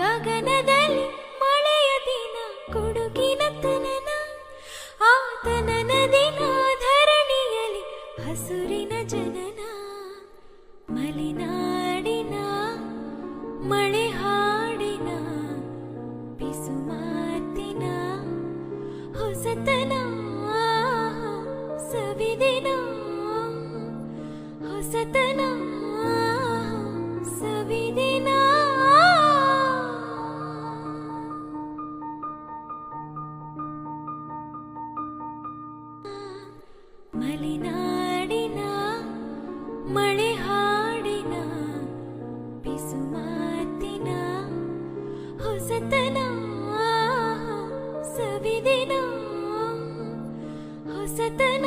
ಗಗನದಲ್ಲಿ ಮಳೆಯ ದಿನ ಕೊಡುಗಿನ ತನನ ಆತನನ ದಿನ ಧರಣಿಯಲಿ ಹಸುರಿನ ಜನನ ಮಲೆನಾಡಿನ ಮಳೆ ಹಾಡಿನ ಪಿಸು ಮಾತಿನ ಹೊಸತನ ಸವಿದಿನ ಹೊಸತನ ಸವಿದಿನ ಮಲೆನಾಡಿನ ಮಳೆ ಹಾಡಿನ ಪಿಸು ಮಾತಿನ ಹೊಸತನ ಸವಿದಿನ ಹೊಸತನ